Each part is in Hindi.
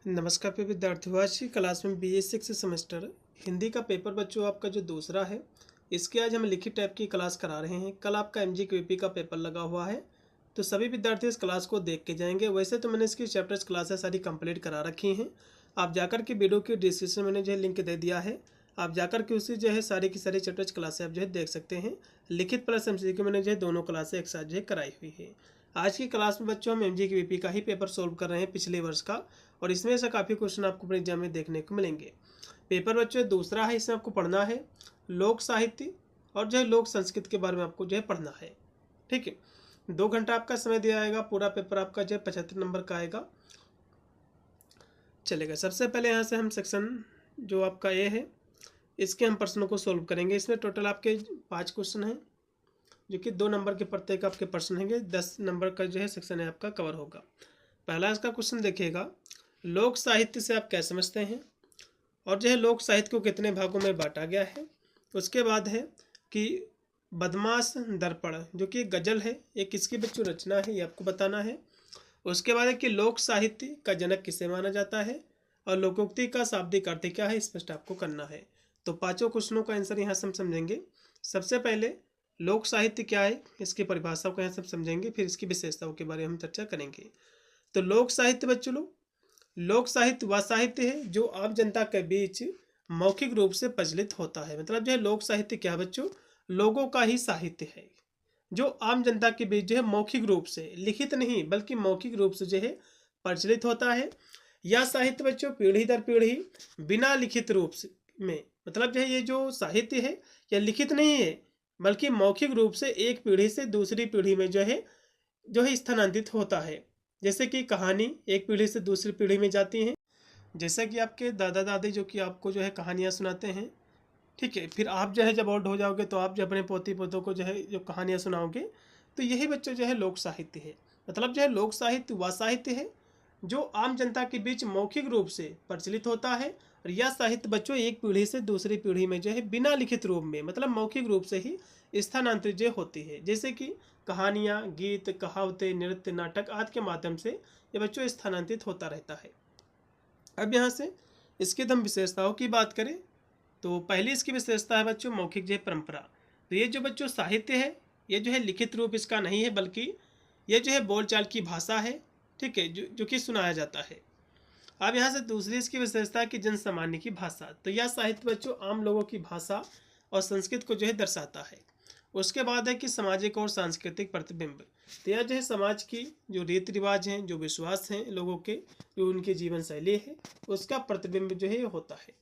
नमस्कार प्रिय विद्यार्थियों। आज की क्लास में BA 6 सेमेस्टर हिंदी का पेपर बच्चों आपका जो दूसरा है, इसके आज हम लिखित टाइप की क्लास करा रहे हैं। कल आपका MGQP का पेपर लगा हुआ है, तो सभी विद्यार्थी इस क्लास को देख के जाएंगे। वैसे तो मैंने इसकी चैप्टर्स क्लासेस सारी कंप्लीट करा रखी हैं। आप जाकर के वीडियो की डिस्क्रिप्शन में मैंने जो है लिंक दे दिया है, आप जाकर के उसी जो है सारी की सारी चैप्टर्स क्लासेस आप जो है देख सकते हैं। लिखित प्लस MCQ मैंने जो है दोनों क्लासें एक साथ जो है कराई हुई है। आज की क्लास में बच्चों हम MGQP का ही पेपर सोल्व कर रहे हैं पिछले वर्ष का, और इसमें से काफ़ी क्वेश्चन आपको अपने एग्जाम में देखने को मिलेंगे। पेपर बच्चों दूसरा है, इसमें आपको पढ़ना है लोक साहित्य और जो है लोक संस्कृत के बारे में आपको जो है पढ़ना है। ठीक है, 2 घंटा आपका समय दिया जाएगा। पूरा पेपर आपका जो है 75 नंबर का आएगा। चलेगा, सबसे पहले यहाँ से हम सेक्शन जो आपका ए है, इसके हम प्रश्नों को सोल्व करेंगे। इसमें टोटल आपके 5 क्वेश्चन हैं, जो कि 2 नंबर के प्रत्येक आपके प्रश्न होंगे। 10 नंबर का जो है सेक्शन है आपका कवर होगा। पहला इसका क्वेश्चन देखिएगा, लोक साहित्य से आप क्या समझते हैं, और जो है लोक साहित्य को कितने भागों में बांटा गया है। उसके बाद है कि बदमाश दर्पण जो कि गजल है, एक किसकी बच्चों रचना है, ये आपको बताना है। उसके बाद है कि लोक साहित्य का जनक किसे माना जाता है, और लोकोक्ति का शाब्दिक अर्थ क्या है, स्पष्ट आपको करना है। तो 5 क्वेश्चनों का आंसर यहाँ से हम समझेंगे। सबसे पहले लोक साहित्य क्या है, इसकी परिभाषा को यहाँ से समझेंगे, फिर इसकी विशेषताओं के बारे में हम चर्चा करेंगे। तो लोक साहित्य बच्चों, लोक साहित्य वह साहित्य है जो आम जनता के बीच मौखिक रूप से प्रचलित होता है। मतलब जो है लोक साहित्य क्या है बच्चों, लोगों का ही साहित्य है जो आम जनता के बीच जो है मौखिक रूप से, लिखित नहीं बल्कि मौखिक रूप से जो है प्रचलित होता है। यह साहित्य बच्चों पीढ़ी दर पीढ़ी बिना लिखित रूप से में, मतलब जो है ये जो साहित्य है यह लिखित नहीं है बल्कि मौखिक रूप से एक पीढ़ी से दूसरी पीढ़ी में जो है स्थानांतरित होता है। जैसे कि कहानी एक पीढ़ी से दूसरी पीढ़ी में जाती हैं, जैसा कि आपके दादा दादी जो कि आपको जो है कहानियाँ सुनाते हैं। ठीक है, फिर आप जो है जब ओल्ड हो जाओगे तो आप जो अपने पोती पोतों को जो है जो कहानियाँ सुनाओगे, तो यही बच्चों जो है लोक साहित्य है। मतलब जो है लोक साहित्य वह साहित्य है जो आम जनता के बीच मौखिक रूप से प्रचलित होता है, और यह साहित्य बच्चों एक पीढ़ी से दूसरी पीढ़ी में जो है बिना लिखित रूप में, मतलब मौखिक रूप से ही स्थानांतरित जो होती है। जैसे कि कहानियाँ, गीत, कहावतें, नृत्य, नाटक आदि के माध्यम से ये बच्चों स्थानांतरित होता रहता है। अब यहाँ से इसकी हम विशेषताओं की बात करें, तो पहली इसकी विशेषता है बच्चों मौखिक जो है परंपरा। तो ये जो बच्चों साहित्य है, ये जो है लिखित रूप इसका नहीं है, बल्कि ये जो है बोलचाल की भाषा है। ठीक है, जो कि सुनाया जाता है। अब यहाँ से दूसरी इसकी विशेषता है कि जन सामान्य की भाषा। तो यह साहित्य बच्चों आम लोगों की भाषा और संस्कृति को जो है दर्शाता है। उसके बाद है कि सामाजिक और सांस्कृतिक प्रतिबिंब। तो यह जो है समाज की जो रीति रिवाज हैं, जो विश्वास हैं लोगों के, जो उनकी जीवन शैली है, उसका प्रतिबिंब जो है होता है।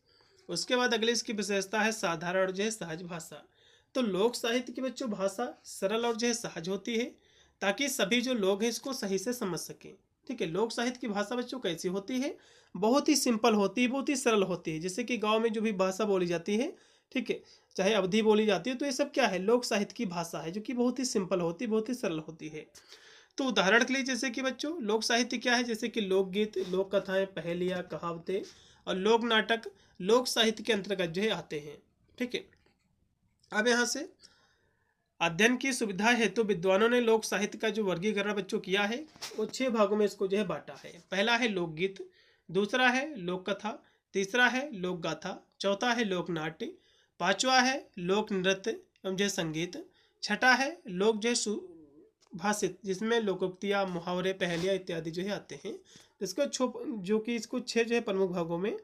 उसके बाद अगली इसकी विशेषता है साधारण और जो है सहज भाषा। तो लोक साहित्य की बच्चों भाषा सरल और जो है सहज होती है, ताकि सभी जो लोग हैं इसको सही से समझ सकें। ठीक है, लोक साहित्य की भाषा बच्चों कैसी होती है, बहुत ही सिंपल होती है, बहुत ही सरल होती है। जैसे कि गांव में जो भी भाषा बोली जाती है, ठीक है, चाहे अवधी बोली जाती है, तो ये सब क्या है, लोक साहित्य की भाषा है, जो कि बहुत ही सिंपल होती है, बहुत ही सरल होती है। तो उदाहरण के लिए जैसे कि बच्चों लोक साहित्य क्या है, जैसे कि लोकगीत, लोक कथाएं, पहेलियाँ, कहावतें और लोक नाटक लोक साहित्य के अंतर्गत जो है आते हैं। ठीक है, अब यहाँ से अध्ययन की सुविधा हेतु तो विद्वानों ने लोक साहित्य का जो वर्गीकरण बच्चों किया है, वो 6 भागों में इसको जो है बांटा है। पहला है लोकगीत, दूसरा है लोक कथा, तीसरा है लोक गाथा, चौथा है लोक नाट्य, पांचवा है लोक नृत्य एवं जो संगीत, छठा है लोक जो सुभाषित, जिसमें लोकोक्तियाँ, मुहावरे, पहेलियाँ इत्यादि जो है आते हैं। जो कि इसको 6 जो है प्रमुख भागों में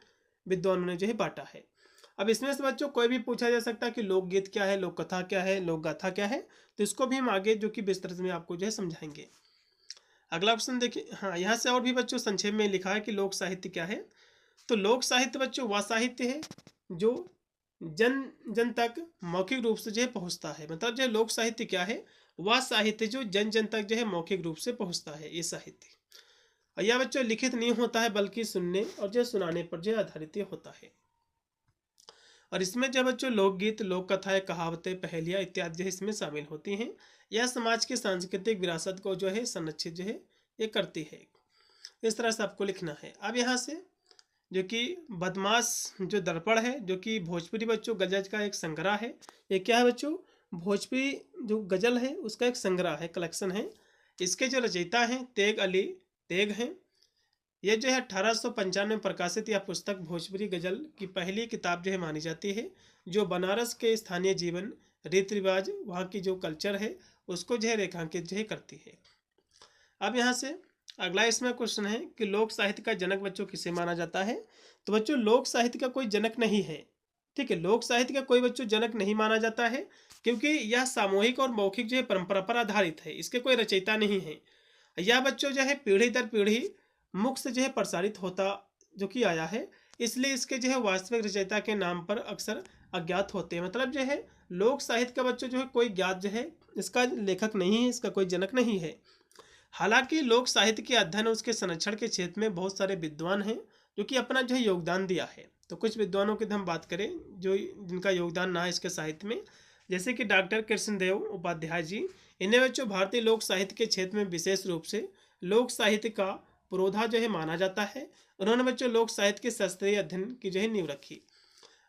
विद्वानों ने जो है बांटा है। अब इसमें से बच्चों कोई भी पूछा जा सकता है कि लोकगीत क्या है, लोक कथा क्या है, लोक गाथा क्या है, तो इसको भी हम आगे जो कि विस्तृत में आपको जो है समझाएंगे। अगला ऑप्शन देखिए, हाँ यहाँ से और भी बच्चों संक्षेप में लिखा है कि लोक साहित्य क्या है। तो लोक साहित्य बच्चों वह साहित्य है जो जन जन तक मौखिक रूप से जो है पहुँचता है। मतलब जो लोक साहित्य क्या है, वह साहित्य जो जन जन तक जो है मौखिक रूप से पहुँचता है, ये साहित्य। और यह बच्चों लिखित नहीं होता है, बल्कि सुनने और जो सुनाने पर जो आधारित होता है। और इसमें जब बच्चों लोकगीत, लोक कथाएं, कहावतें, पहेलियाँ इत्यादि जो है इसमें शामिल होती हैं। यह समाज की सांस्कृतिक विरासत को जो है संरक्षित जो है ये करती है। इस तरह से आपको लिखना है। अब यहाँ से जो कि बदमाश जो दर्पण है, जो कि भोजपुरी बच्चों गजल का एक संग्रह है। ये क्या है बच्चों, भोजपुरी जो गजल है उसका एक संग्रह है, कलेक्शन है। इसके जो रचयिता हैं तेग अली तेग हैं। ये जो है 1895 में प्रकाशित यह पुस्तक भोजपुरी गजल की पहली किताब जो है मानी जाती है, जो बनारस के स्थानीय जीवन, रीति रिवाज, वहाँ की जो कल्चर है उसको जो है रेखांकित जो है करती है। अब यहाँ से अगला इसमें क्वेश्चन है कि लोक साहित्य का जनक बच्चों किसे माना जाता है। तो बच्चों लोक साहित्य का कोई जनक नहीं है, ठीक है। लोक साहित्य का कोई बच्चों जनक नहीं माना जाता है, क्योंकि यह सामूहिक और मौखिक जो है परंपरा पर आधारित है, इसके कोई रचयिता नहीं है। यह बच्चों जो है पीढ़ी दर पीढ़ी मुख से जो है प्रसारित होता जो कि आया है, इसलिए इसके जो है वास्तविक रचयिता के नाम पर अक्सर अज्ञात होते हैं। मतलब जो है लोक साहित्य का बच्चों जो है कोई ज्ञात जो है इसका लेखक नहीं है, इसका कोई जनक नहीं है। हालांकि लोक साहित्य के अध्ययन और उसके संरक्षण के क्षेत्र में बहुत सारे विद्वान हैं जो कि अपना जो है योगदान दिया है। तो कुछ विद्वानों की हम बात करें जो जिनका योगदान रहा है इसके साहित्य में, जैसे कि डॉक्टर कृष्णदेव उपाध्याय जी। इन्हें बच्चों भारतीय लोक साहित्य के क्षेत्र में विशेष रूप से लोक साहित्य का पुरोधा जो है माना जाता है। उन्होंने बच्चों लोक साहित्य के शास्त्रीय अध्ययन की जो है नींव रखी।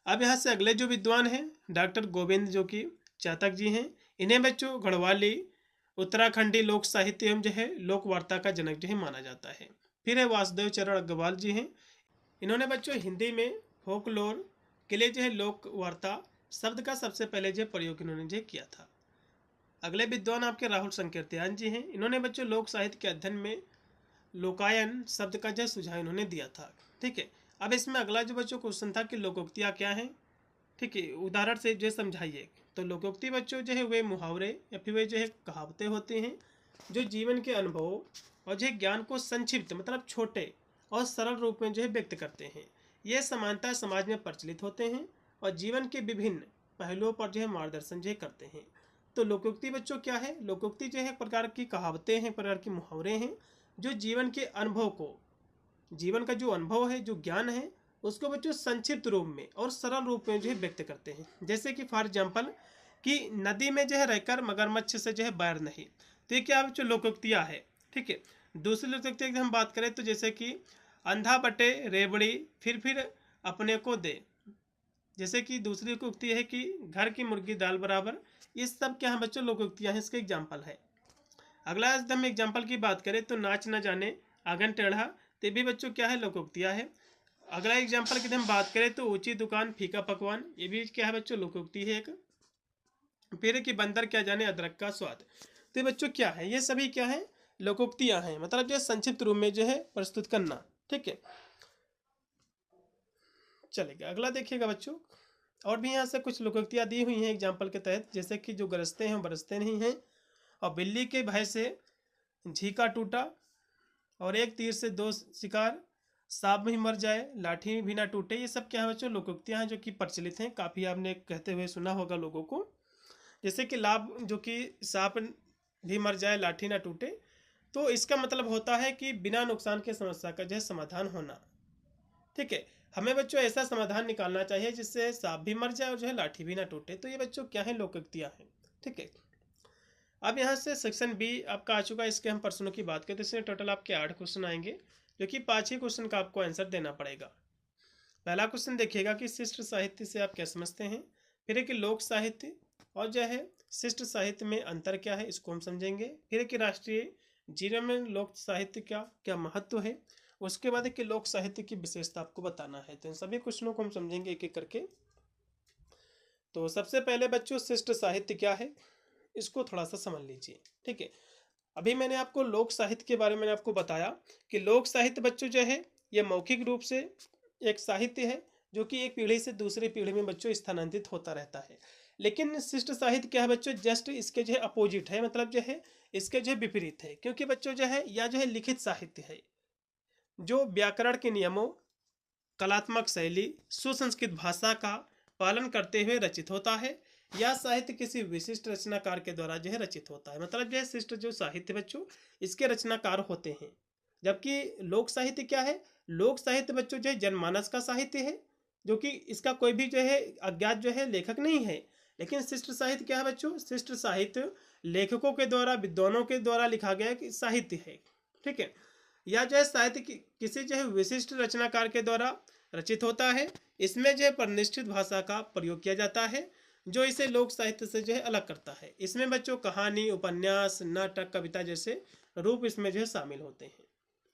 अब यहाँ से अगले जो विद्वान हैं डॉक्टर गोविंद जो कि चातक जी हैं। इन्हें बच्चों गढ़वाली उत्तराखंडी लोक साहित्य एवं जो है लोक वार्ता का जनक जो है माना जाता है। फिर है वासुदेव चरण अग्रवाल जी हैं। इन्होंने बच्चों हिंदी में फोकलोर के लिए जो है लोक वार्ता शब्द का सबसे पहले जो प्रयोग इन्होंने जो किया था। अगले विद्वान आपके राहुल संकीर्तयान जी हैं। इन्होंने बच्चों लोक साहित्य के अध्ययन में लोकायन शब्द का जो सुझाव इन्होंने दिया था, ठीक है। अब इसमें अगला जो बच्चों क्वेश्चन था कि लोकोक्तियाँ क्या हैं, ठीक है, उदाहरण से जो समझाइए। तो लोकोक्ति बच्चों जो है वे मुहावरे या फिर वे जो है कहावतें होते हैं जो जीवन के अनुभवों और जो है ज्ञान को संक्षिप्त मतलब छोटे और सरल रूप में जो है व्यक्त करते हैं। ये समानता समाज में प्रचलित होते हैं और जीवन के विभिन्न पहलुओं पर जो है मार्गदर्शन जो है करते हैं। तो लोकोक्ति बच्चों क्या है? लोकोक्ति जो है एक प्रकार की कहावतें हैं, प्रकार की मुहावरे हैं जो जीवन के अनुभव को, जीवन का जो अनुभव है, जो ज्ञान है, उसको बच्चों संक्षिप्त रूप में और सरल रूप में जो है व्यक्त करते हैं। जैसे कि फॉर एग्जाम्पल कि नदी में जो है रहकर मगरमच्छ से जो है बैर नहीं। तो ये क्या बच्चों लोकोक्तियाँ है, ठीक है। दूसरी लोकोक्ति की हम बात करें तो जैसे कि अंधा बटे रेवड़ी फिर अपने को दे। जैसे कि दूसरी लोकोक्ति है कि घर की मुर्गी दाल बराबर। ये सब क्या है बच्चों लोकोक्तियाँ हैं, इसके एग्जाम्पल है। अगला हम एग्जाम्पल की बात करें तो नाच न जाने आंगन टेढ़ा, तो भी बच्चों क्या है लोकोक्तियाँ है। अगला एग्जाम्पल की हम बात करें तो ऊंची दुकान फीका पकवान, ये भी क्या है बच्चों लोकोक्ति है एक। फिर कि बंदर क्या जाने अदरक का स्वाद। तो ये बच्चों क्या है, ये सभी क्या है लोकोक्तियाँ हैं, मतलब जो संक्षिप्त रूप में जो है प्रस्तुत करना, ठीक है। चलेगा अगला देखिएगा बच्चों, और भी यहाँ से कुछ लोकोक्तियाँ दी हुई हैं एग्जाम्पल के तहत। जैसे कि जो गरजते हैं बरसते नहीं हैं, और बिल्ली के भय से झीका टूटा, और एक तीर से दो शिकार, सांप भी मर जाए लाठी भी ना टूटे। ये सब क्या है बच्चों लोकोक्तियाँ हैं जो कि प्रचलित हैं, काफ़ी आपने कहते हुए सुना होगा लोगों को। जैसे कि लाभ जो कि सांप भी मर जाए लाठी ना टूटे, तो इसका मतलब होता है कि बिना नुकसान के समस्या का जो है समाधान होना, ठीक है। हमें बच्चों ऐसा समाधान निकालना चाहिए जिससे सांप भी मर जाए और जो है लाठी भी ना टूटे। तो ये बच्चों क्या है लोकोक्तियाँ हैं, ठीक है। अब यहाँ से सेक्शन बी आपका आ चुका है। इसके हम प्रश्नों की बात करें तो इसमें टोटल आपके 8 क्वेश्चन आएंगे, जो कि 5 ही क्वेश्चन का आपको आंसर देना पड़ेगा। पहला क्वेश्चन देखिएगा कि शिष्ट साहित्य से आप क्या समझते हैं। फिर है कि लोक साहित्य और जो है शिष्ट साहित्य में अंतर क्या है, इसको हम समझेंगे। फिर है कि राष्ट्रीय जीवन में लोक साहित्य क्या क्या महत्व है। उसके बाद है कि लोक साहित्य की विशेषता आपको बताना है। तो इन सभी क्वेश्चनों को हम समझेंगे एक एक करके। तो सबसे पहले बच्चों शिष्ट साहित्य क्या है, इसको थोड़ा सा समझ लीजिए, ठीक है। अभी मैंने आपको लोक साहित्य के बारे में आपको बताया कि लोक साहित्य बच्चों जो है ये मौखिक रूप से एक साहित्य है जो कि एक पीढ़ी से दूसरी पीढ़ी में बच्चों स्थानांतरित होता रहता है। लेकिन शिष्ट साहित्य क्या है बच्चों, जस्ट इसके जो है अपोजिट है, मतलब जो है इसके जो है विपरीत है। क्योंकि बच्चों जो है या जो है लिखित साहित्य है जो व्याकरण के नियमों, कलात्मक शैली, सुसंस्कृत भाषा का पालन करते हुए रचित होता है। यह साहित्य किसी विशिष्ट रचनाकार के द्वारा जो है रचित होता है। मतलब यह शिष्ट जो साहित्य बच्चों इसके रचनाकार होते हैं। जबकि लोक साहित्य क्या है, लोक साहित्य बच्चों जो है जनमानस का साहित्य है, जो कि इसका कोई भी जो है अज्ञात जो है लेखक नहीं है। लेकिन शिष्ट साहित्य क्या है बच्चों, शिष्ट साहित्य लेखकों के द्वारा, विद्वानों के द्वारा लिखा गया साहित्य है, ठीक है। यह जो है साहित्य किसी जो है विशिष्ट रचनाकार के द्वारा रचित होता है। इसमें जो है परिनिष्ठित भाषा का प्रयोग किया जाता है जो इसे लोक साहित्य से जो है अलग करता है। इसमें बच्चों कहानी, उपन्यास, नाटक, कविता जैसे रूप इसमें जो है शामिल होते हैं।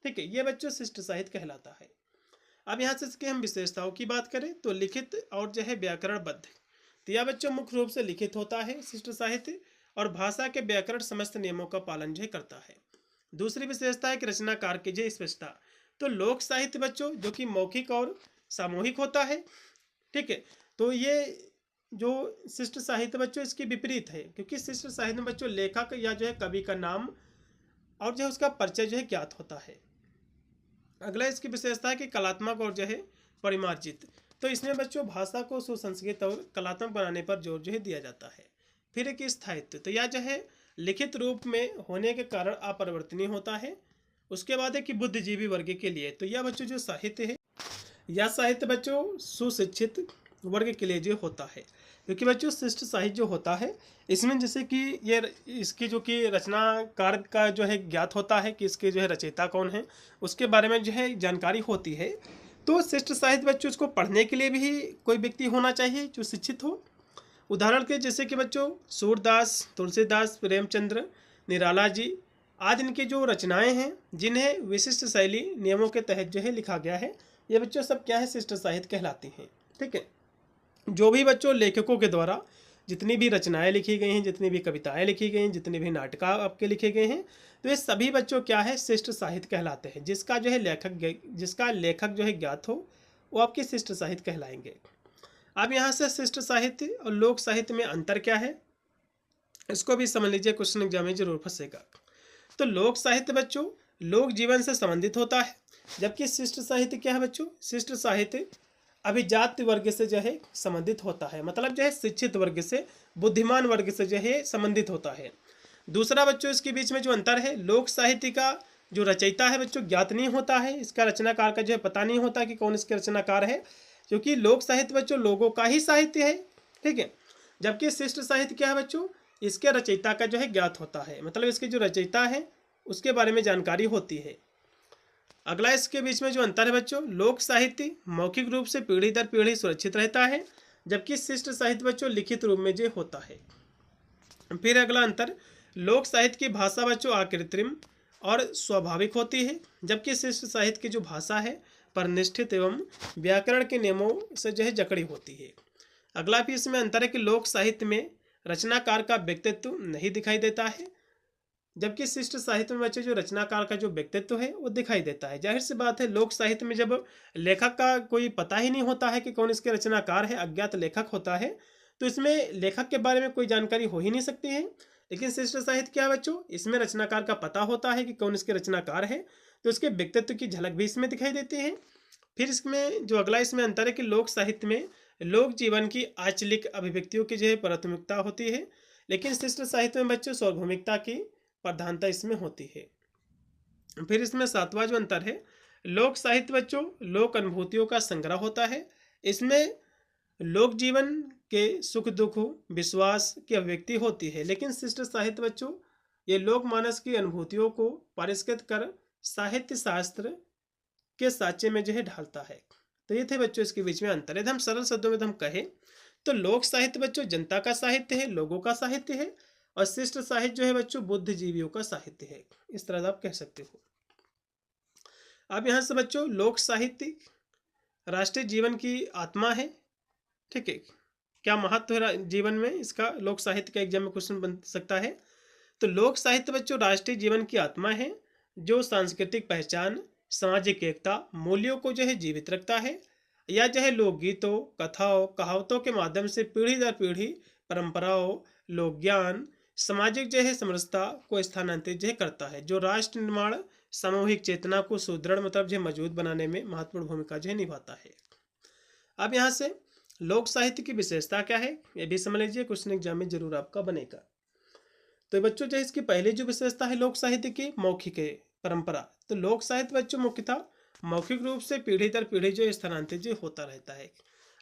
ठीक है, ये बच्चों शिष्ट साहित्य कहलाता है। अब यहाँ से इसके हम विशेषताओं की बात करें तो लिखित और जो है व्याकरणबद्ध, तो यह बच्चों मुख्य रूप से लिखित होता है शिष्ट साहित्य, और भाषा के व्याकरण समस्त नियमों का पालन जो करता है। दूसरी विशेषता है कि रचनाकार की जो स्पष्टता, तो लोक साहित्य बच्चों जो कि मौखिक और सामूहिक होता है, ठीक है, तो ये जो शिष्ट साहित्य बच्चों इसके विपरीत है, क्योंकि शिष्ट साहित्य में बच्चों लेखक या जो है कवि का नाम और जो है उसका परिचय जो है ज्ञात होता है। अगला इसकी विशेषता है कि कलात्मक और जो है परिमार्जित, तो इसमें बच्चों भाषा को सुसंस्कृत और कलात्मक बनाने पर जोर जो है दिया जाता है। फिर एक स्थायित्व, तो यह जो है लिखित रूप में होने के कारण अपरिवर्तनीय होता है। उसके बाद है कि बुद्धिजीवी वर्ग के लिए, तो यह बच्चों जो साहित्य है, यह साहित्य बच्चों सुशिक्षित वर्ग के लिए जो होता है, क्योंकि बच्चों शिष्ट साहित्य जो होता है इसमें जैसे कि ये इसकी जो कि रचनाकार का जो है ज्ञात होता है कि इसके जो है रचयिता कौन है, उसके बारे में जो है जानकारी होती है। तो शिष्ट साहित्य बच्चों इसको पढ़ने के लिए भी कोई व्यक्ति होना चाहिए जो शिक्षित हो। उदाहरण के जैसे कि बच्चों सूरदास, तुलसीदास, प्रेमचंद्र, निराला जी आज इनकी जो रचनाएं हैं जिन्हें विशिष्ट शैली नियमों के तहत जो है लिखा गया है, ये बच्चों सब क्या है शिष्ट साहित्य कहलाती हैं। ठीक है, जो भी बच्चों लेखकों के द्वारा जितनी भी रचनाएं लिखी गई हैं, जितनी भी कविताएं लिखी गई हैं, जितने भी नाटक आपके लिखे गए हैं, तो ये सभी बच्चों क्या है शिष्ट साहित्य कहलाते हैं। जिसका लेखक जो है ज्ञात हो वो आपके शिष्ट साहित्य कहलाएंगे। अब यहाँ से शिष्ट साहित्य और लोक साहित्य में अंतर क्या है इसको भी समझ लीजिए, क्वेश्चन एग्जाम में जरूर फंसेगा। तो लोक साहित्य बच्चों लोक जीवन से संबंधित होता है, जबकि शिष्ट साहित्य क्या है बच्चों, शिष्ट साहित्य अभिजात वर्ग से जो है संबंधित होता है, मतलब जो है शिक्षित वर्ग से, बुद्धिमान वर्ग से जो है संबंधित होता है। दूसरा बच्चों इसके बीच में जो अंतर है, लोक साहित्य का जो रचयिता है बच्चों ज्ञात नहीं होता है, इसका रचनाकार का जो है पता नहीं होता कि कौन इसके रचनाकार है, क्योंकि लोक साहित्य बच्चों लोगों का ही साहित्य है। ठीक है, जबकि शिष्ट साहित्य क्या है बच्चों, इसके रचयिता का जो है ज्ञात होता है, मतलब इसके जो रचयिता है उसके बारे में जानकारी होती है। अगला इसके बीच में जो अंतर है बच्चों, लोक साहित्य मौखिक रूप से पीढ़ी दर पीढ़ी सुरक्षित रहता है, जबकि शिष्ट साहित्य बच्चों लिखित रूप में जो होता है। फिर अगला अंतर, लोक साहित्य की भाषा बच्चों अकृत्रिम और स्वाभाविक होती है, जबकि शिष्ट साहित्य की जो भाषा है परनिष्ठित एवं व्याकरण के नियमों से जो है जकड़ी होती है। अगला भी इसमें अंतर है कि लोक साहित्य में रचनाकार का व्यक्तित्व नहीं दिखाई देता है, जबकि शिष्ट साहित्य में बच्चे जो रचनाकार का जो व्यक्तित्व है वो दिखाई देता है। जाहिर सी बात है, लोक साहित्य में जब लेखक का कोई पता ही नहीं होता है कि कौन इसके रचनाकार है, अज्ञात लेखक होता है, तो इसमें लेखक के बारे में कोई जानकारी हो ही नहीं सकती है। लेकिन शिष्ट साहित्य क्या है बच्चों, इसमें रचनाकार का पता होता है कि कौन इसके रचनाकार है, तो इसके व्यक्तित्व की झलक भी इसमें दिखाई देती है। फिर इसमें जो अगला इसमें अंतर है कि लोक साहित्य में लोक जीवन की आंचलिक अभिव्यक्तियों की जो है प्राथमिकता होती है, लेकिन शिष्ट साहित्य में बच्चों सार्वभौमिकता की प्रधानता इसमें होती है। फिर इसमें सातवां जो अंतर है, लोक साहित्य बच्चों लोक अनुभूतियों का संग्रह होता है, इसमें लोक जीवन के सुख दुख विश्वास की अभिव्यक्ति होती है, लेकिन शिष्ट साहित्य बच्चों ये लोक मानस की अनुभूतियों को परिष्कृत कर साहित्य शास्त्र के साँचे में जो है ढालता है। तो ये थे बच्चों इसके बीच में अंतर। यदि हम सरल शब्दों में हम कहें तो लोक साहित्य बच्चों जनता का साहित्य है, लोगों का साहित्य है, और शिष्ट साहित्य जो है बच्चों बुद्धिजीवियों का साहित्य है। इस तरह आप कह सकते हो। अब यहाँ से बच्चों लोक साहित्य राष्ट्रीय जीवन की आत्मा है। ठीक है, क्या महत्व है जीवन में इसका, लोक साहित्य का एग्जाम में क्वेश्चन बन सकता है। तो लोक साहित्य बच्चों राष्ट्रीय जीवन की आत्मा है, जो सांस्कृतिक पहचान, सामाजिक एकता, मूल्यों को जो है जीवित रखता है, या जो है लोकगीतों, कथाओं, कहावतों के माध्यम से पीढ़ी दर पीढ़ी परंपराओं, लोक ज्ञान, सामाजिक जो है समरसता को स्थानांतरित जो करता है, जो राष्ट्र निर्माण सामूहिक चेतना को सुदृढ़ मतलब जो मजबूत बनाने में महत्वपूर्ण भूमिका जो है निभाता है। अब यहाँ से लोक साहित्य की विशेषता क्या है ये भी समझ लीजिए, क्वेश्चन एग्जाम में जरूर आपका बनेगा। तो बच्चों जो इसकी पहली जो विशेषता है लोक साहित्य की मौखिक है परंपरा, तो लोक साहित्य बच्चों मुख्यतः मौखिक रूप से पीढ़ी दर पीढ़ी जो स्थानांतरित जो होता रहता है।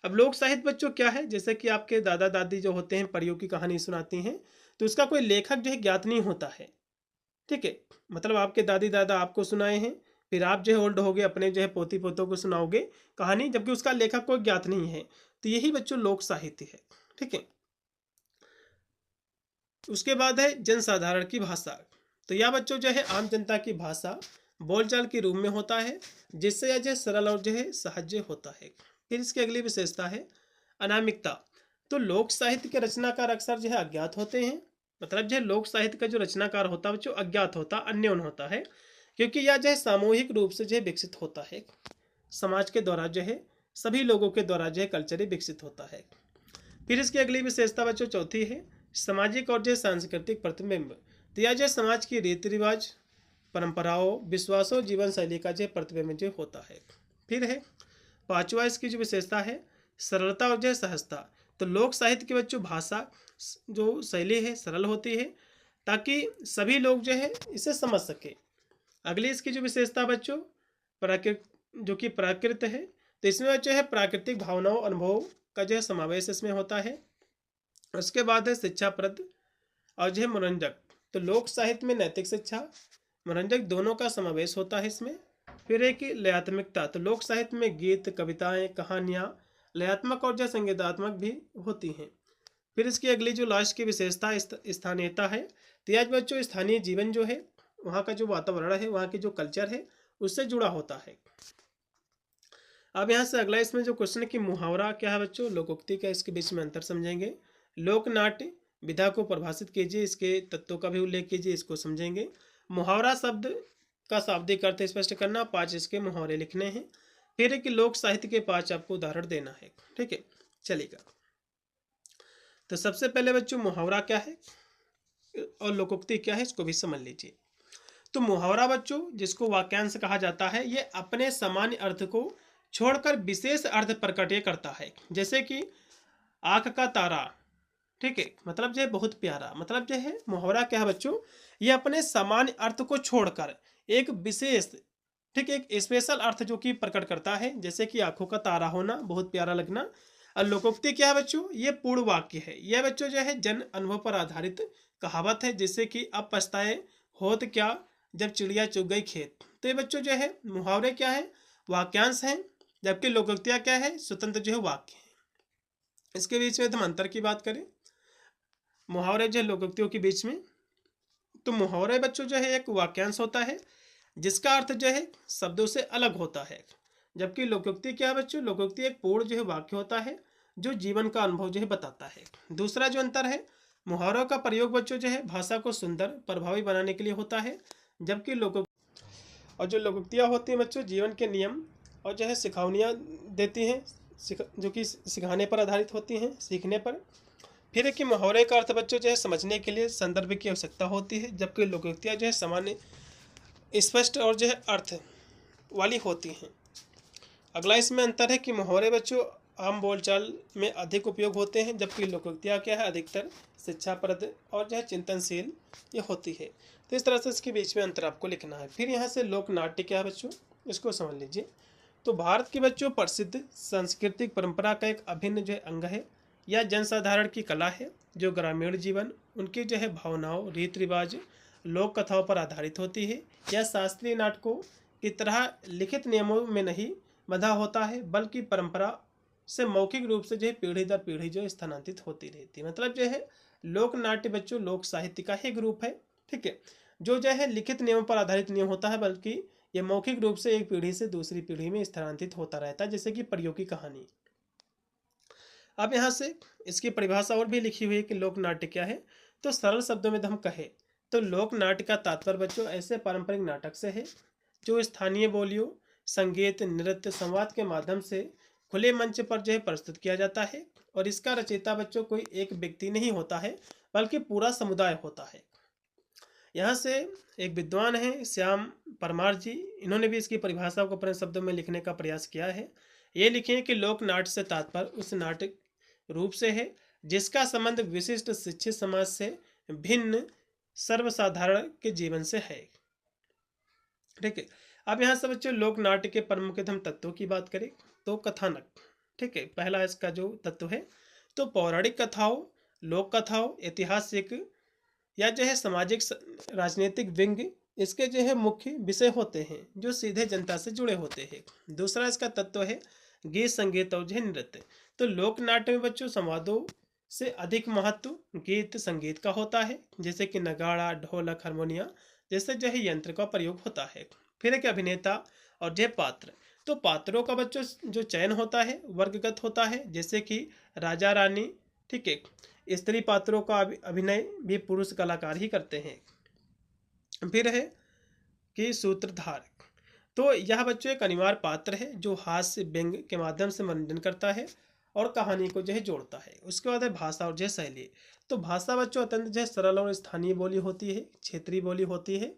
अब लोक साहित्य बच्चों क्या है, जैसे कि आपके दादा दादी जो होते हैं परियों की कहानी सुनाती हैं, तो उसका कोई लेखक जो है ज्ञात नहीं होता है। ठीक है, मतलब आपके दादी दादा आपको सुनाए हैं, फिर आप जो है ओल्ड हो गए अपने जो है पोती पोतों को सुनाओगे कहानी, जबकि उसका लेखक कोई ज्ञात नहीं है, तो यही बच्चों लोक साहित्य है। ठीक है, उसके बाद है जनसाधारण की भाषा, तो यह बच्चों जो है आम जनता की भाषा बोलचाल के रूप में होता है, जिससे यह जो है सरल और जो है सहज होता है। फिर इसकी अगली विशेषता है अनामिकता। तो लोक साहित्य के रचनाकार अक्सर जो है अज्ञात होते हैं। मतलब जो है लोक साहित्य का जो रचनाकार होता है जो अज्ञात होता है, अन्योन होता है, क्योंकि यह जो है सामूहिक रूप से जो है विकसित होता है। समाज के द्वारा जो है सभी लोगों के द्वारा जो है कल्चर विकसित होता है। फिर इसकी अगली विशेषता बच्चों चौथी है सामाजिक और जो है सांस्कृतिक प्रतिबिंब। तो यह जो समाज की रीति रिवाज, परंपराओं, विश्वासों, जीवन शैली का जो प्रतिबिंब जो होता है। फिर है पांचवा इसकी जो विशेषता है सरलता और जो है सहजता। तो लोक साहित्य की बच्चों भाषा जो शैली है सरल होती है, ताकि सभी लोग जो है इसे समझ सके। अगली इसकी जो विशेषता बच्चों प्राकृत जो कि प्राकृत है, तो इसमें जो है प्राकृतिक भावनाओं अनुभवों का जो है समावेश इसमें होता है। उसके बाद है शिक्षाप्रद और जो है मनोरंजक। तो लोक साहित्य में नैतिक शिक्षा, मनोरंजक दोनों का समावेश होता है इसमें। फिर है कि लयात्मकता। तो लोक साहित्य में गीत, कविताएं, कहानियाँ लयात्मक और जो संगीतात्मक भी होती हैं। फिर इसकी अगली जो लास्ट की विशेषता स्थानीयता है। तो यह बच्चों स्थानीय जीवन जो है, वहाँ का जो वातावरण है, वहाँ की जो कल्चर है, उससे जुड़ा होता है। अब यहाँ से अगला इसमें जो क्वेश्चन है कि मुहावरा क्या है बच्चों, लोकोक्ति क्या, इसके बीच में अंतर समझेंगे। लोक नाट्य विधा को परिभाषित कीजिए, इसके तत्वों का भी उल्लेख कीजिए, इसको समझेंगे। मुहावरा शब्द का शाब्दिक अर्थ स्पष्ट करना, 5 इसके मुहावरे लिखने हैं। फिर है कि लोक साहित्य के 5 आपको उदाहरण देना है। ठीक है, चलेगा। तो सबसे पहले बच्चों मुहावरा क्या है और लोकोक्ति क्या है, इसको भी समझ लीजिए। तो मुहावरा बच्चों जिसको वाक्यांश कहा जाता है, ये अपने सामान्य अर्थ को छोड़कर विशेष अर्थ प्रकट करता है। जैसे कि आंख का तारा, ठीक है, मतलब जो है बहुत प्यारा। मतलब जो है मुहावरा क्या है बच्चों, ये अपने सामान्य अर्थ को छोड़कर एक विशेष, ठीक है, एक स्पेशल अर्थ जो कि प्रकट करता है। जैसे कि आंखों का तारा होना, बहुत प्यारा लगना। और लोकोक्ति क्या है बच्चों, ये पूर्ण वाक्य है। यह बच्चों जो है जन अनुभव पर आधारित कहावत है। जैसे कि अब पछताए होत क्या जब चिड़िया चुग गई खेत। तो ये बच्चों जो है मुहावरे क्या है, वाक्यांश हैं, जबकि लोकोक्तियाँ क्या है, स्वतंत्र जो है वाक्य है। इसके बीच में हम अंतर की बात करें मुहावरे जो है लोकोक्तियों के बीच में, तो मुहावरे बच्चों जो है एक वाक्यांश होता है जिसका अर्थ जो है शब्दों से अलग होता है। जबकि लोकोक्ति क्या है बच्चों, लोकोक्ति एक पूर्ण जो है वाक्य होता है जो जीवन का अनुभव जो है बताता है। दूसरा जो अंतर है, मुहावरों का प्रयोग बच्चों जो है भाषा को सुंदर प्रभावी बनाने के लिए होता है, जबकि और जो लोकोक्तियाँ होती हैं बच्चों जीवन के नियम और जो है सिखावनियाँ देती हैं, जो कि सिखाने पर आधारित होती हैं, सीखने पर। फिर है कि मुहावरे का अर्थ बच्चों जो है समझने के लिए संदर्भ की आवश्यकता होती है, जबकि लोकोक्तियाँ जो है सामान्य, स्पष्ट और जो है अर्थ वाली होती हैं। अगला इसमें अंतर है कि मुहावरे बच्चों आम बोलचाल में अधिक उपयोग होते हैं, जबकि लोकोक्तियाँ क्या है अधिकतर शिक्षाप्रद और जो है चिंतनशील ये होती है। तो इस तरह से इसके बीच में अंतर आपको लिखना है। फिर यहाँ से लोक नाट्य क्या है बच्चों, इसको समझ लीजिए। तो भारत की बच्चों प्रसिद्ध सांस्कृतिक परंपरा का एक अभिन्न जो है अंग है। यह जनसाधारण की कला है जो ग्रामीण जीवन, उनकी जो है भावनाओं, रीति रिवाज, लोक कथाओं पर आधारित होती है। यह शास्त्रीय नाटकों की तरह लिखित नियमों में नहीं बंधा होता है, बल्कि परंपरा से मौखिक रूप से जो है पीढ़ी दर पीढ़ी जो स्थानांतरित होती रहती है। मतलब जो है लोक नाट्य बच्चों लोक साहित्य का ही ग्रुप है, ठीक है, जो है लिखित नियमों पर आधारित नहीं होता है, बल्कि ये मौखिक रूप से एक पीढ़ी से दूसरी पीढ़ी में स्थानांतरित होता रहता है, जैसे कि परियों की कहानी। अब यहाँ से इसकी परिभाषा और भी लिखी हुई है कि लोक नाट्य क्या है। तो सरल शब्दों में हम कहें तो लोक नाट्य का तात्पर्य बच्चों ऐसे पारंपरिक नाटक से है जो स्थानीय बोलियों, संगीत, नृत्य, संवाद के माध्यम से खुले मंच पर जो है प्रस्तुत किया जाता है। और इसका रचयिता बच्चों कोई एक व्यक्ति नहीं होता है, बल्कि पूरा समुदाय होता है। यहाँ से एक विद्वान है श्याम परमार जी, इन्होंने भी इसकी परिभाषा को अपने शब्दों में लिखने का प्रयास किया है। ये लिखे कि लोक नाट्य से तात्पर्य उस नाटक रूप से है जिसका संबंध विशिष्ट शिक्षित समाज से भिन्न सर्वसाधारण के जीवन से है। ठीक है, अब यहाँ से बच्चों लोक नाट्य के प्रमुख हम तत्वों की बात करें तो कथानक, ठीक है, पहला इसका जो तत्व है तो पौराणिक कथाओं, लोक कथाओं, ऐतिहासिक या जो है सामाजिक राजनीतिक व्यंग इसके जो है मुख्य विषय होते हैं जो सीधे जनता से जुड़े होते हैं। दूसरा इसका तत्व है गीत, संगीत और जो है नृत्य। तो लोक नाट्य में बच्चों संवादों से अधिक महत्व गीत संगीत का होता है, जैसे कि नगाड़ा, ढोलक, हारमोनिया जैसे जो है यंत्र का प्रयोग होता है। फिर है कि अभिनेता और जो पात्र। तो पात्रों का बच्चों जो चयन होता है वर्गगत होता है, जैसे कि राजा रानी, ठीक है। स्त्री पात्रों का अभिनय भी पुरुष कलाकार ही करते हैं। फिर है कि सूत्रधार। तो यह बच्चों एक अनिवार्य पात्र है जो हास्य व्यंग के माध्यम से मनोरंजन करता है और कहानी को जो है जोड़ता है। उसके बाद है भाषा और जो है शैली। तो भाषा बच्चों अत्यंत जो है सरल और स्थानीय बोली होती है, क्षेत्रीय बोली होती है,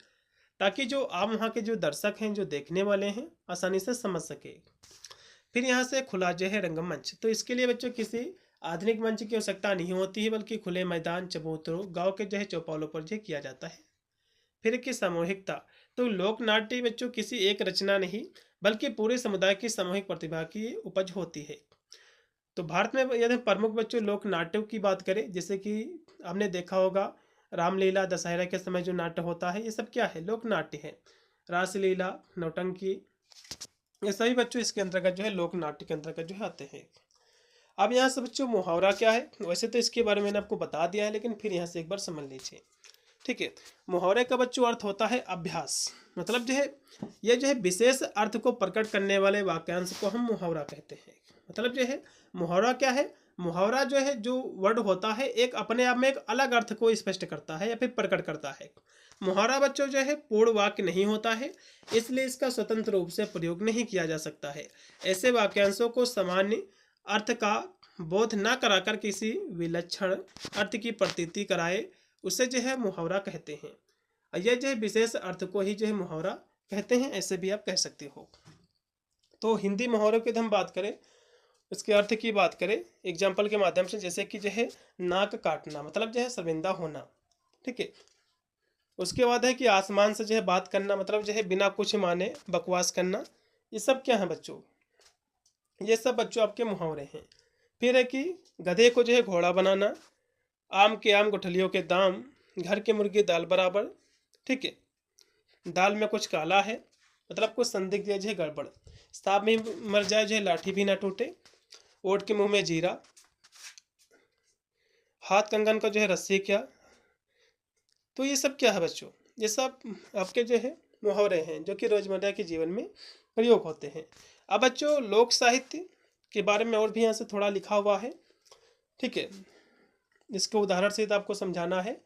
ताकि जो आम वहाँ के जो दर्शक हैं, जो देखने वाले हैं, आसानी से समझ सके। फिर यहाँ से खुला जो है रंगमंच। तो इसके लिए बच्चों किसी आधुनिक मंच की आवश्यकता नहीं होती है, बल्कि खुले मैदान, चबूतरों, गाँव के जो है चौपालों पर जो किया जाता है। फिर की सामूहिकता। तो लोक नाट्य बच्चों किसी एक रचना नहीं, बल्कि पूरे समुदाय की सामूहिक प्रतिभा की उपज होती है। तो भारत में यदि प्रमुख बच्चों लोक नाट्यों की बात करें, जैसे कि हमने देखा होगा रामलीला, दशहरा के समय जो नाट्य होता है, ये सब क्या है? लोक नाट्य है। रासलीला, नौटंकी, ये सभी बच्चों इसके अंतर्गत जो है लोक नाट्य के अंतर्गत जो है आते हैं। अब यहाँ से बच्चों मुहावरा क्या है? वैसे तो इसके बारे में मैंने आपको बता दिया है, लेकिन फिर यहाँ से एक बार समझ लीजिए, ठीक है। मुहावरे का बच्चों अर्थ होता है अभ्यास। मतलब जो है ये जो है विशेष अर्थ को प्रकट करने वाले वाक्यांश को हम मुहावरा कहते हैं। मतलब जो है मुहावरा क्या है? मुहावरा जो है जो वर्ड होता है एक अपने आप में एक अलग अर्थ को स्पष्ट करता है या फिर प्रकट करता है। मुहावरा बच्चों जो है पूर्ण वाक्य नहीं होता है, इसलिए इसका स्वतंत्र रूप से प्रयोग नहीं किया जा सकता है। ऐसे वाक्यांशों को सामान्य अर्थ का बोध न कराकर किसी विलक्षण अर्थ की प्रतीति कराए उसे जो है मुहावरा कहते हैं। और यह जो है विशेष अर्थ को ही जो है मुहावरा कहते हैं, ऐसे भी आप कह सकते हो। तो हिंदी मुहावरों की हम बात करें, उसके अर्थ की बात करें एग्जाम्पल के माध्यम से, जैसे कि जो है नाक काटना, मतलब जो है शर्मिंदा होना, ठीक है। उसके बाद है कि आसमान से जो है बात करना, मतलब जो है बिना कुछ माने बकवास करना। ये सब क्या है बच्चों? ये सब बच्चों आपके मुहावरे हैं। फिर है कि गधे को जो है घोड़ा बनाना, आम के आम गुठलियों के दाम, घर के मुर्गी दाल बराबर, ठीक है। दाल में कुछ काला है, मतलब कुछ संदिग्ध है जो है गड़बड़। सांप में मर जाए जो है लाठी भी ना टूटे, ओट के मुंह में जीरा, हाथ कंगन का जो है रस्सी क्या। तो ये सब क्या है बच्चों? ये सब आपके जो है मुहावरे हैं जो कि रोजमर्रा के जीवन में प्रयोग होते हैं। अब बच्चों लोक साहित्य के बारे में और भी यहाँ से थोड़ा लिखा हुआ है, ठीक है। इसके उदाहरण से आपको समझाना है।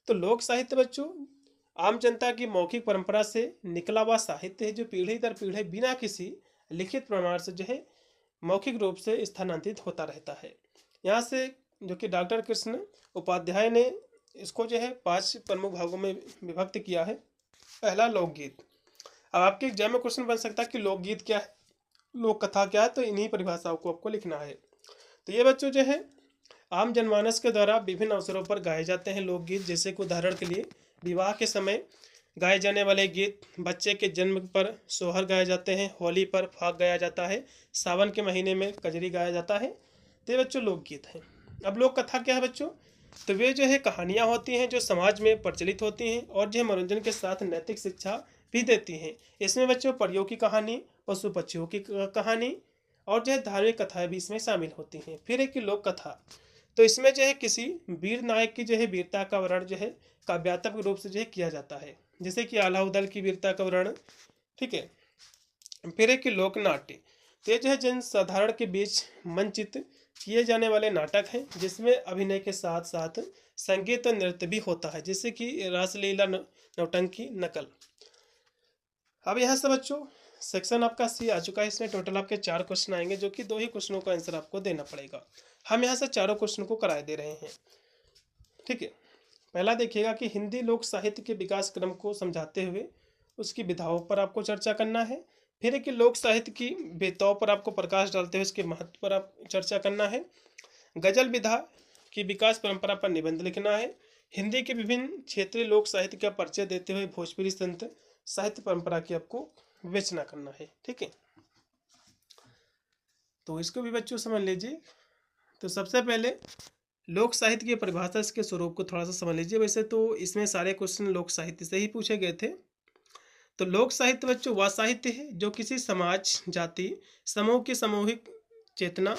तो लोक साहित्य बच्चों आम जनता की मौखिक परंपरा से निकला हुआ साहित्य है, जो पीढ़ी दर पीढ़ी बिना किसी लिखित प्रमाण से जो है मौखिक रूप से स्थानांतरित होता रहता है। यहाँ से जो कि डॉक्टर कृष्ण उपाध्याय ने इसको जो है 5 प्रमुख भागों में विभक्त किया है। पहला लोकगीत। अब आपके एग्जाम में क्वेश्चन बन सकता है कि लोकगीत क्या है, लोक कथा क्या है, तो इन्हीं परिभाषाओं को आपको लिखना है। तो ये बच्चों जो है आम जनमानस के द्वारा विभिन्न अवसरों पर गाए जाते हैं लोकगीत। जैसे कि उदाहरण के लिए विवाह के समय गाए जाने वाले गीत, बच्चे के जन्म पर सोहर गाए जाते हैं, होली पर फाग गाया जाता है, सावन के महीने में कजरी गाया जाता है। तो ये बच्चों लोकगीत हैं। अब लोक कथा क्या है बच्चों? तो वे जो है कहानियाँ होती हैं जो समाज में प्रचलित होती हैं और जो है मनोरंजन के साथ नैतिक शिक्षा भी देती हैं। इसमें बच्चों परियों की कहानी, पशु पक्षियों की कहानी और जो है धार्मिक कथाएं भी इसमें शामिल होती हैं। फिर है कि लोक कथा। तो इसमें जो है किसी वीर नायक की जो है वीरता का वर्णन जो है काव्यात्मक रूप से जो है किया जाता है, जैसे कि अलाउद्दीन की वीरता का वर्णन, ठीक है। फिर है कि लोक नाट्य। तो ये जो है जन साधारण के बीच मंचित किए जाने वाले नाटक हैं, जिसमें अभिनय के साथ साथ संगीत और नृत्य भी होता है, जैसे कि रासलीला, नौटंकी, नकल। अब यहाँ से बच्चों सेक्शन आपका सी आ चुका है। इसमें टोटल आपके 4 क्वेश्चन आएंगे, जो कि 2 ही क्वेश्चनों का आंसर आपको देना पड़ेगा। हम यहाँ से चारों क्वेश्चन को कराए दे रहे हैं, ठीक है। पहला देखिएगा कि हिंदी लोक साहित्य के विकास क्रम को समझाते हुए उसकी विधाओं पर आपको चर्चा करना है। फिर है कि लोक साहित्य की विधाओं पर आपको प्रकाश डालते हुए इसके महत्व पर आप चर्चा करना है। गजल विधा की विकास परंपरा पर निबंध लिखना है। हिंदी के विभिन्न क्षेत्रीय लोक साहित्य का परिचय देते हुए भोजपुरी संत साहित्य परंपरा की आपको विवेचना करना है, ठीक है। तो इसको भी बच्चों समझ लीजिए। तो सबसे पहले लोक साहित्य की परिभाषा, इसके स्वरूप को थोड़ा सा समझ लीजिए। वैसे तो इसमें सारे क्वेश्चन लोक साहित्य से ही पूछे गए थे। तो लोक साहित्य बच्चों वह साहित्य है जो किसी समाज, जाति, समूह की सामूहिक चेतना,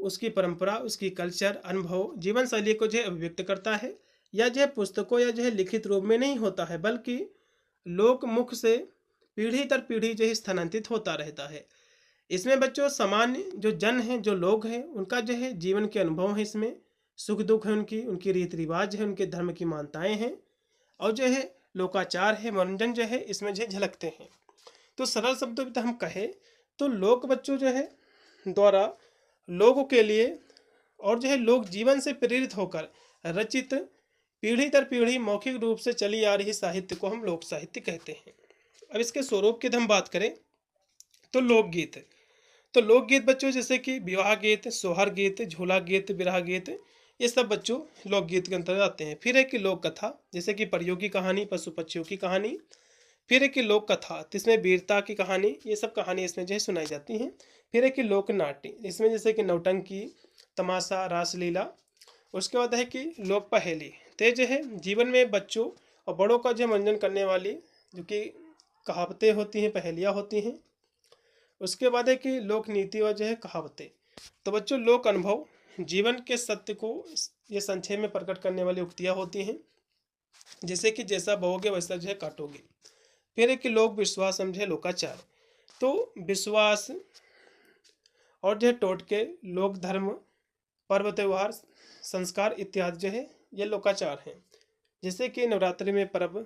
उसकी परंपरा, उसकी कल्चर, अनुभव, जीवन शैली को जो है अभिव्यक्त करता है। यह जो है पुस्तकों या जो है लिखित रूप में नहीं होता है, बल्कि लोक मुख से पीढ़ी दर पीढ़ी जो है स्थानांतरित होता रहता है। इसमें बच्चों सामान्य जो जन हैं, जो लोग हैं, उनका जो है जीवन के अनुभव है, इसमें सुख दुख है, उनकी रीति रिवाज है, उनके धर्म की मान्यताएं हैं, और जो है लोकाचार है, मनोरंजन जो है इसमें जो झलकते हैं। तो सरल शब्दों में हम कहें तो लोक बच्चों जो है द्वारा लोगों के लिए और जो है लोक जीवन से प्रेरित होकर रचित पीढ़ी दर पीढ़ी मौखिक रूप से चली आ रही साहित्य को हम लोक साहित्य कहते हैं। अब इसके स्वरूप की हम बात करें तो लोकगीत। तो लोकगीत बच्चों जैसे कि विवाह गीत, सोहर गीत, झूला गीत, बिरहा गीत, ये सब बच्चों लोकगीत के अंतर्गत आते हैं। फिर है कि लोक कथा, जैसे कि परियों की कहानी, पशु पक्षियों की कहानी। फिर है कि लोक कथा, जिसमें वीरता की कहानी, ये सब कहानी इसमें जो है सुनाई जाती हैं। फिर है कि लोक नाट्य, इसमें जैसे कि नौटंकी, तमाशा, रासलीला। उसके बाद है कि लोक पहेली, तो जो है जीवन में बच्चों और बड़ों का जो मनोरंजन करने वाली जो कि कहावतें होती हैं, पहेलियाँ होती हैं। उसके बाद है कि लोक नीति और जो है कहावतें। तो बच्चों लोक अनुभव, जीवन के सत्य को ये संक्षेप में प्रकट करने वाली उक्तियाँ होती हैं, जैसे कि जैसा बोओगे वैसा जो है काटोगे। फिर है कि लोक विश्वास, समझे लोकाचार। तो विश्वास और जो है टोटके, लोक धर्म, पर्व त्योहार, संस्कार इत्यादि जो है ये लोकाचार हैं। जैसे कि नवरात्रि में पर्व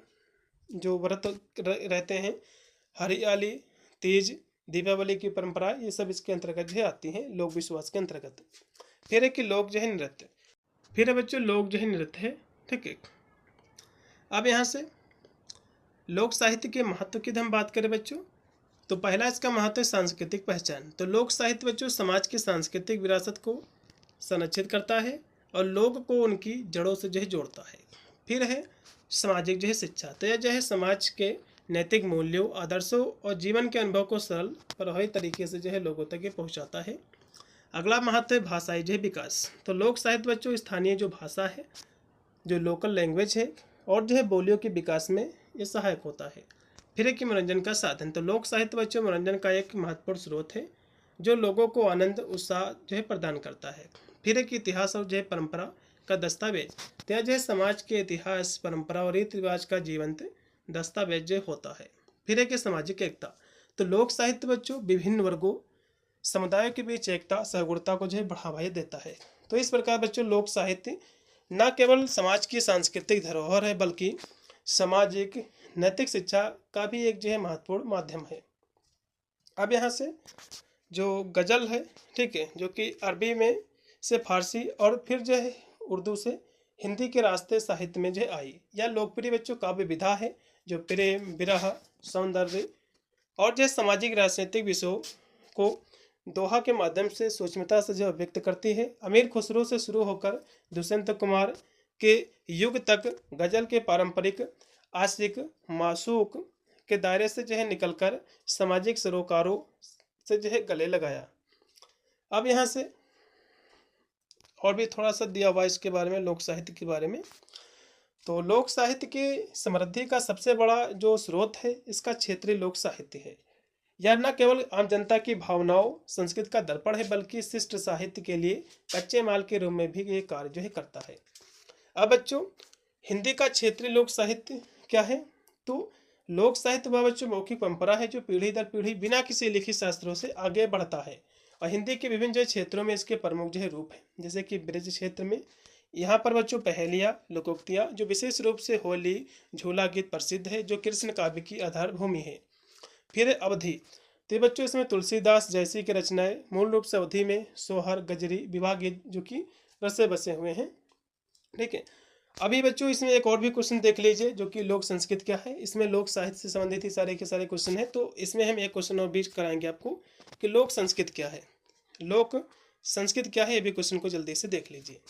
जो व्रत रहते हैं, हरियाली, तीज, दीपावली की परंपरा, ये सब इसके अंतर्गत जो है आती हैं लोक विश्वास के अंतर्गत। फिर है कि लोक जो है नृत्य। फिर है बच्चों लोक जो है नृत्य है, ठीक है। अब यहाँ से लोक साहित्य के महत्व की हम बात करें बच्चों, तो पहला इसका महत्व है सांस्कृतिक पहचान। तो लोक साहित्य बच्चों समाज की सांस्कृतिक विरासत को संरक्षित करता है और लोग को उनकी जड़ों से जो है जोड़ता है। फिर है सामाजिक जो है शिक्षा, तो यह जो है समाज के नैतिक मूल्यों, आदर्शों और जीवन के अनुभव को सरल प्रभावी तरीके से जो है लोगों तक ये पहुँचाता है। अगला महत्व है भाषाई जो है विकास। तो लोक साहित्य बच्चों स्थानीय जो भाषा है, जो लोकल लैंग्वेज है, और जो है बोलियों के विकास में ये सहायक होता है। फिर है कि मनोरंजन का साधन। तो लोक साहित्य बच्चों मनोरंजन का एक महत्वपूर्ण स्रोत है जो लोगों को आनंद, उत्साह जो है प्रदान करता है। फिर है कि इतिहास और जो है परंपरा का दस्तावेज, तो यह जो है समाज के इतिहास, परंपरा और रीति रिवाज का जीवंत दस्तावेज जो होता है। फिर है कि सामाजिक एकता। तो लोक साहित्य बच्चों विभिन्न वर्गों, समुदायों के बीच एकता, सहगुणता को जो है बढ़ावा देता है। तो इस प्रकार बच्चों लोक साहित्य न केवल समाज की सांस्कृतिक धरोहर है, बल्कि सामाजिक नैतिक शिक्षा का भी एक जो है महत्वपूर्ण माध्यम है। अब यहाँ से जो गज़ल है, ठीक है, जो कि अरबी में से फारसी और फिर जो है उर्दू से हिंदी के रास्ते साहित्य में जो है आई। यह लोकप्रिय बच्चों काव्य विधा है जो प्रेम, विरह, सौंदर्य और जो सामाजिक राजनीतिक विषयों को दोहा के माध्यम से सूक्ष्मता से जो व्यक्त करती है। अमीर खुसरो से शुरू होकर दुष्यंत कुमार के युग तक गजल के पारंपरिक आशिक मासूक के दायरे से जो है निकलकर सामाजिक सरोकारों से जो है गले लगाया। अब यहाँ से और भी थोड़ा सा दिया हुआ इसके बारे में, लोक साहित्य के बारे में। तो लोक साहित्य की समृद्धि का सबसे बड़ा जो स्रोत है इसका क्षेत्रीय लोक साहित्य है। यह न केवल आम जनता की भावनाओं, संस्कृति का दर्पण है, बल्कि शिष्ट साहित्य के लिए कच्चे माल के रूप में भी ये कार्य जो है करता है। अब बच्चों हिंदी का क्षेत्रीय लोक साहित्य क्या है? तो लोक साहित्य वह बच्चों मौखिक परंपरा है जो पीढ़ी दर पीढ़ी बिना किसी लिखित शास्त्रों से आगे बढ़ता है। और हिंदी के विभिन्न जो क्षेत्रों में इसके प्रमुख जो है रूप है, जैसे कि ब्रज क्षेत्र में यहाँ पर बच्चों पहेलियाँ, लोकोक्तियाँ, जो विशेष रूप से होली, झूला गीत प्रसिद्ध है, जो कृष्ण काव्य की आधार भूमि है। फिर अवधि, तो बच्चों इसमें तुलसीदास जैसी की रचनाएं मूल रूप से अवधि में सोहर, गजरी, विवाह गीत जो कि रसे बसे हुए हैं, ठीक है। अभी बच्चों इसमें एक और भी क्वेश्चन देख लीजिए जो कि लोक संस्कृत क्या है। इसमें लोक साहित्य से संबंधित ही सारे के सारे क्वेश्चन है, तो इसमें हम एक क्वेश्चन और भी कराएंगे आपको कि लोक संस्कृत क्या है। लोक संस्कृत क्या है, ये भी क्वेश्चन को जल्दी से देख लीजिए।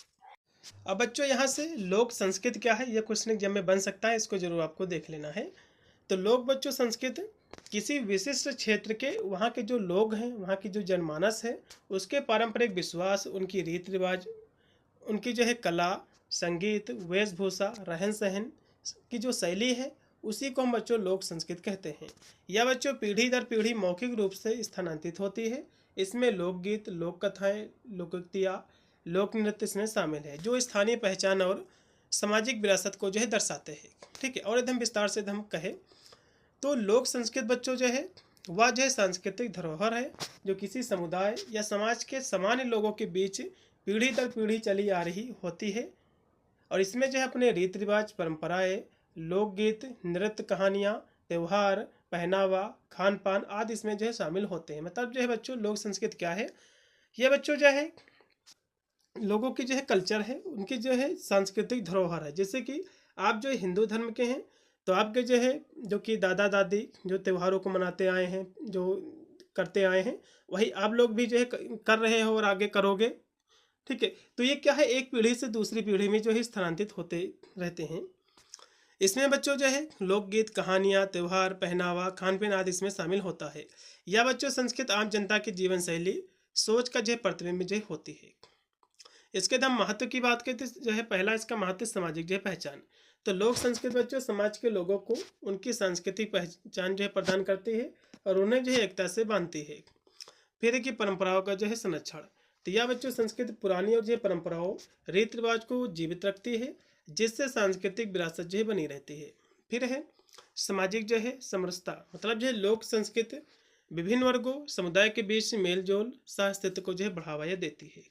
अब बच्चों यहाँ से लोक संस्कृत क्या है, यह क्वेश्चन एग्जाम में बन सकता है, इसको जरूर आपको देख लेना है। तो लोक बच्चों संस्कृत किसी विशिष्ट क्षेत्र के, वहाँ के जो लोग हैं, वहाँ की जो जनमानस है, उसके पारंपरिक विश्वास, उनकी रीति रिवाज, उनकी जो है कला, संगीत, वेशभूषा, रहन सहन की जो शैली है, उसी को हम बच्चों लोक संस्कृत कहते हैं। यह बच्चों पीढ़ी दर पीढ़ी मौखिक रूप से स्थानांतरित होती है। इसमें लोकगीत, लोक कथाएँ, लोकोक्तियाँ, लोक नृत्य इसमें शामिल है जो स्थानीय पहचान और सामाजिक विरासत को जो है दर्शाते हैं, ठीक है। और एकदम विस्तार से हम कहें तो लोक संस्कृत बच्चों जो है वह जो है सांस्कृतिक धरोहर है जो किसी समुदाय या समाज के सामान्य लोगों के बीच पीढ़ी दर पीढ़ी चली आ रही होती है। और इसमें जो है अपने रीति रिवाज, परंपराएं, लोकगीत, नृत्य, कहानियाँ, त्यौहार, पहनावा, खान पान आदि इसमें जो है शामिल होते हैं। मतलब जो है बच्चों लोक संस्कृत क्या है, ये बच्चों जो है लोगों की जो है कल्चर है, उनकी जो है सांस्कृतिक धरोहर है। जैसे कि आप जो हिंदू धर्म के हैं तो आपके जो है जो कि दादा दादी जो त्योहारों को मनाते आए हैं, जो करते आए हैं, वही आप लोग भी जो है कर रहे हो और आगे करोगे। ठीक है, तो ये क्या है, एक पीढ़ी से दूसरी पीढ़ी में जो है स्थानांतरित होते रहते हैं। इसमें बच्चों जो है लोकगीत, कहानियाँ, त्यौहार, पहनावा, खान पीन आदि इसमें शामिल होता है। यह बच्चों संस्कृत आम जनता की जीवन शैली, सोच का जो है प्रतिबिंब जो होती है। इसके हम महत्व की बात करते जो है, पहला इसका महत्व सामाजिक जो है पहचान। तो लोक संस्कृत बच्चों समाज के लोगों को उनकी सांस्कृतिक पहचान जो है प्रदान करती है और उन्हें जो है एकता से बांधती है। फिर है कि परंपराओं का जो है संरक्षण। तो यह बच्चों संस्कृति पुरानी और जो है परंपराओं, रीति रिवाज को जीवित रखती है, जिससे सांस्कृतिक विरासत जो है बनी रहती है। फिर है सामाजिक जो है समरसता। मतलब जो है लोक संस्कृति विभिन्न वर्गों, समुदाय के बीच मेल जोल, सह अस्तित्व को जो है बढ़ावा देती है।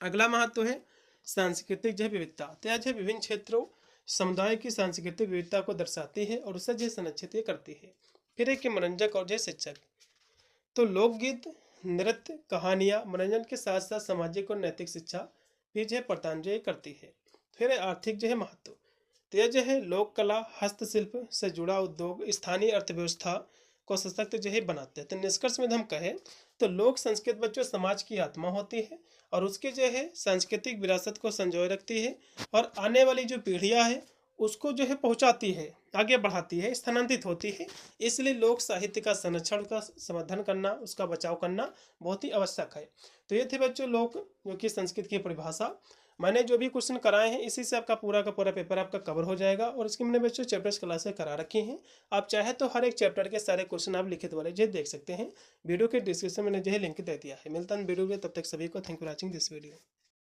अगला महत्व है सांस्कृतिक जो है विविधता। तो यह जो है विभिन्न क्षेत्रों, समुदाय की सांस्कृतिक विविधता को दर्शाती है और उसे जो है संरक्षित करती है। फिर है कि मनोरंजक और जो है शिक्षक। तो लोकगीत, नृत्य, कहानियाँ मनोरंजन के साथ साथ सामाजिक और नैतिक शिक्षा भी जो है प्रदान जो है करती है। फिर है आर्थिक जो है महत्व। तो यह जो है लोक कला, हस्तशिल्प से जुड़ा उद्योग स्थानीय अर्थव्यवस्था को सशक्त जो है बनाते हैं। तो निष्कर्ष में हम कहें तो लोक संस्कृत बच्चों समाज की आत्मा होती है और उसके जो है सांस्कृतिक विरासत को संजोए रखती है और आने वाली जो पीढ़ियां है उसको जो है पहुंचाती है, आगे बढ़ाती है, स्थानांतरित होती है। इसलिए लोक साहित्य का संरक्षण, का संवर्धन करना, उसका बचाव करना बहुत ही आवश्यक है। तो ये थे बच्चों लोक जो कि संस्कृत की परिभाषा। मैंने जो भी क्वेश्चन कराए हैं इसी से आपका पूरा का पूरा पेपर आपका कवर हो जाएगा और इसकी मैंने बच्चों चैप्टर्स क्लासेस करा रखी हैं। आप चाहे तो हर एक चैप्टर के सारे क्वेश्चन आप लिखित वाले जो देख सकते हैं। वीडियो के डिस्क्रिप्शन में जो है लिंक दे दिया है। मिलता है वीडियो में, तब तक सभी को thank you for watching this video.